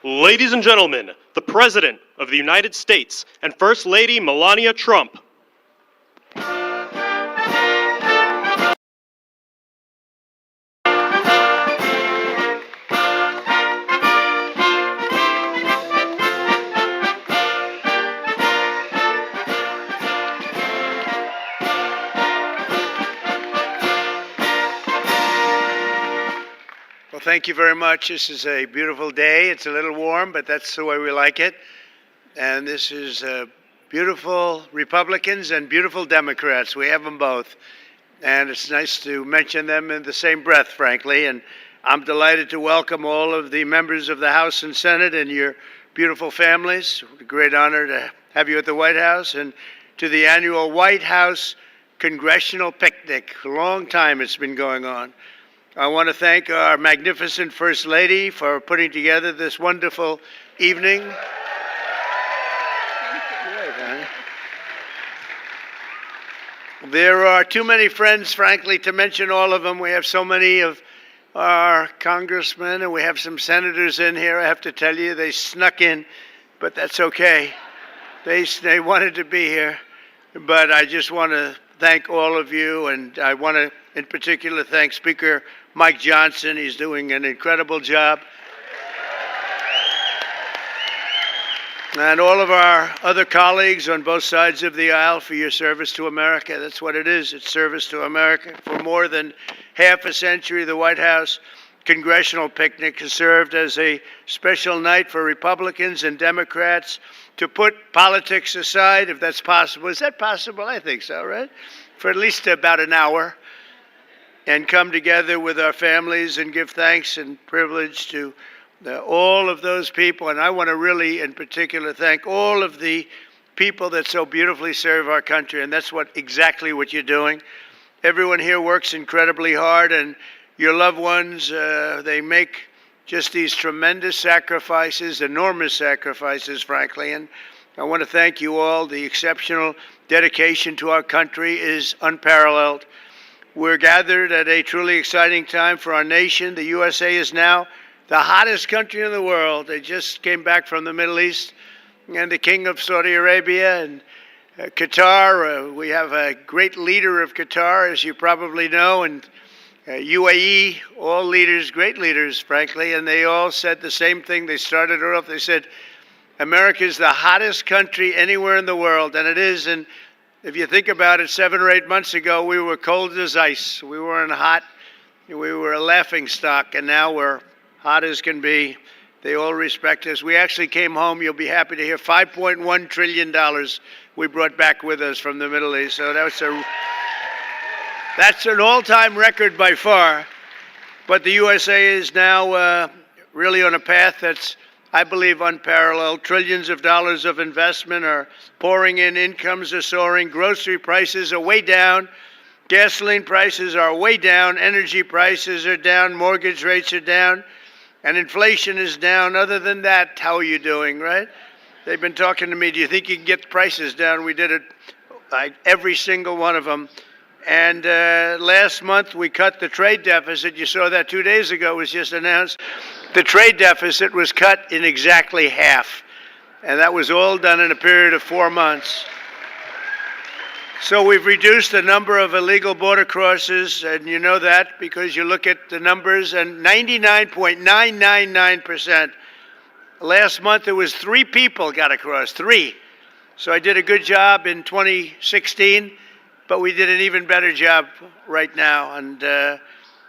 Ladies and gentlemen, the President of the United States and First Lady Melania Trump. Well, thank you very much. This is a beautiful day. It's a little warm, but that's the way we like it. And this is beautiful Republicans and beautiful Democrats. We have them both. And it's nice to mention them in the same breath, frankly. And I'm delighted to welcome all of the members of the House and Senate and your beautiful families. It's a great honor to have you at the White House and to the annual White House Congressional Picnic. A long time it's been going on. I want to thank our magnificent First Lady for putting together this wonderful evening. There are too many friends, frankly, to mention all of them. We have so many of our congressmen, and we have some senators in here. I have to tell you, they snuck in, but that's okay. They wanted to be here. But I just want to thank all of you, and I want to, in particular, thank Speaker Mike Johnson. He's doing an incredible job. And all of our other colleagues on both sides of the aisle for your service to America. That's what it is. It's service to America. For more than half a century, the White House Congressional Picnic has served as a special night for Republicans and Democrats to put politics aside, if that's possible. Is that possible? I think so, right? For at least about an hour, and come together with our families and give thanks and privilege to all of those people. And I want to really, in particular, thank all of the people that so beautifully serve our country. And that's exactly what you're doing. Everyone here works incredibly hard, and your loved ones, they make just these tremendous sacrifices, enormous sacrifices, frankly. And I want to thank you all. The exceptional dedication to our country is unparalleled. We're gathered at a truly exciting time for our nation. The USA is now the hottest country in the world. They just came back from the Middle East, and the King of Saudi Arabia and Qatar. We have a great leader of Qatar, as you probably know, and UAE, all leaders, great leaders, frankly, and they all said the same thing. They started off, they said, America is the hottest country anywhere in the world, and it is. And if you think about it, 7 or 8 months ago, we were cold as ice. We weren't hot. We were a laughingstock, and now we're hot as can be. They all respect us. We actually came home, you'll be happy to hear, $5.1 trillion we brought back with us from the Middle East. So that's an all-time record by far. But the USA is now really on a path that's, I believe, unparalleled. Trillions of dollars of investment are pouring in. Incomes are soaring. Grocery prices are way down. Gasoline prices are way down. Energy prices are down. Mortgage rates are down. And inflation is down. Other than that, how are you doing, right? They've been talking to me. Do you think you can get the prices down? We did it, like every single one of them. And last month, we cut the trade deficit. You saw that 2 days ago. It was just announced. The trade deficit was cut in exactly half. And that was all done in a period of 4 months. So we've reduced the number of illegal border crosses, and you know that because you look at the numbers, and 99.999%. Last month, it was 3 people got across, 3. So I did a good job in 2016. But we did an even better job right now, and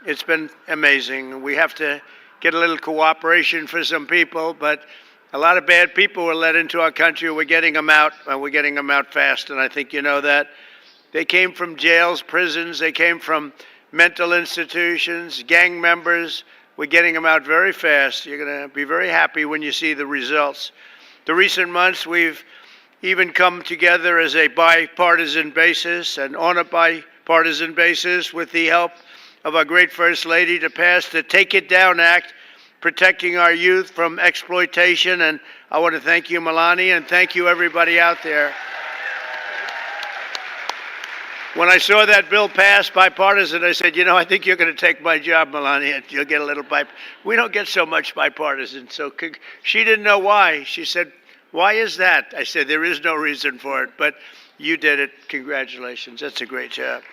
it's been amazing. We have to get a little cooperation for some people, but a lot of bad people were let into our country. We're getting them out, and we're getting them out fast, and I think you know that. They came from jails, prisons. They came from mental institutions, gang members. We're getting them out very fast. You're going to be very happy when you see the results. The recent months, we've even come together as a bipartisan basis and on a bipartisan basis with the help of our great First Lady to pass the Take It Down Act, protecting our youth from exploitation. And I want to thank you, Melania, and thank you, everybody out there. When I saw that bill pass bipartisan, I said, I think you're going to take my job, Melania. You'll get a little We don't get so much bipartisan. So she didn't know why. She said, why is that? I said, there is no reason for it, but you did it. Congratulations. That's a great job.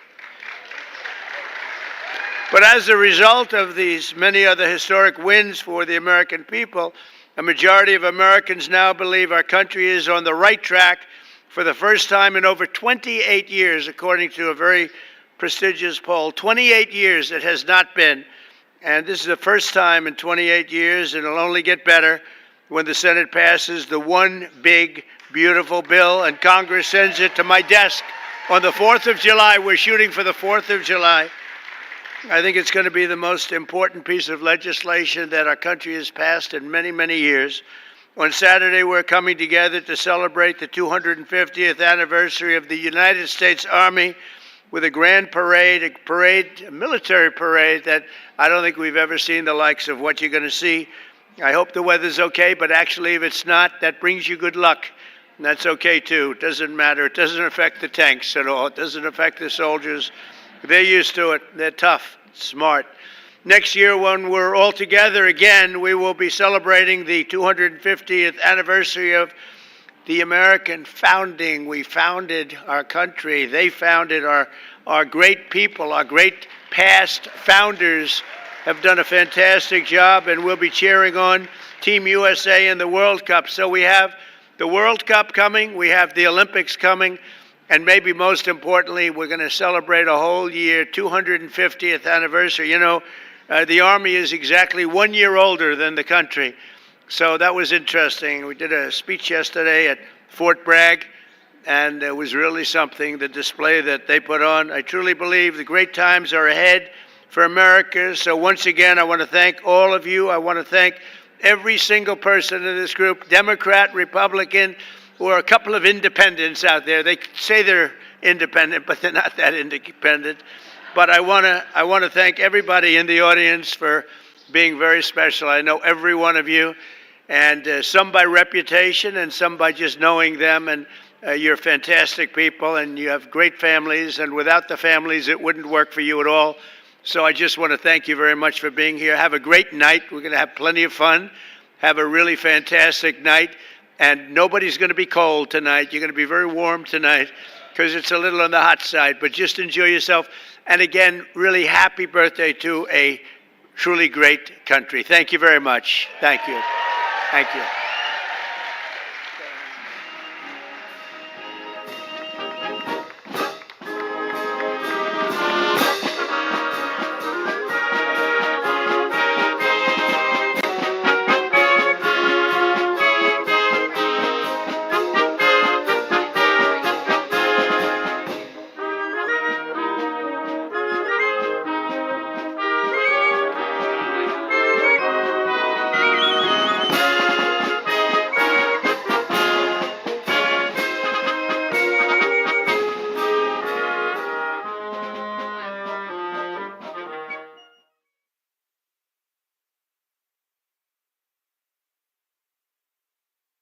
But as a result of these many other historic wins for the American people, a majority of Americans now believe our country is on the right track for the first time in over 28 years, according to a very prestigious poll. 28 years it has not been. And this is the first time in 28 years, and it'll only get better when the Senate passes the one big, beautiful bill and Congress sends it to my desk on the 4th of July. We're shooting for the 4th of July. I think it's going to be the most important piece of legislation that our country has passed in many, many years. On Saturday, we're coming together to celebrate the 250th anniversary of the United States Army with a grand parade, a military parade that I don't think we've ever seen the likes of what you're going to see. I hope the weather's okay, but actually if it's not, that brings you good luck. And that's okay too. It doesn't matter. It doesn't affect the tanks at all. It doesn't affect the soldiers. They're used to it. They're tough, smart. Next year, when we're all together again, we will be celebrating the 250th anniversary of the American founding. We founded our country. They founded our great people. Our great past founders have done a fantastic job, and we'll be cheering on Team USA in the World Cup. So we have the World Cup coming. We have the Olympics coming. And maybe most importantly, we're going to celebrate a whole year, 250th anniversary. The Army is exactly 1 year older than the country. So that was interesting. We did a speech yesterday at Fort Bragg, and it was really something, the display that they put on. I truly believe the great times are ahead for America. So once again, I want to thank all of you. I want to thank every single person in this group, Democrat, Republican, or a couple of independents out there. They say they're independent, but they're not that independent. But I want to thank everybody in the audience for being very special. I know every one of you, and some by reputation and some by just knowing them. And you're fantastic people, and you have great families. And without the families, it wouldn't work for you at all. So I just want to thank you very much for being here. Have a great night. We're going to have plenty of fun. Have a really fantastic night. And nobody's going to be cold tonight. You're going to be very warm tonight because it's a little on the hot side. But just enjoy yourself. And again, really happy birthday to a truly great country. Thank you very much. Thank you. Thank you.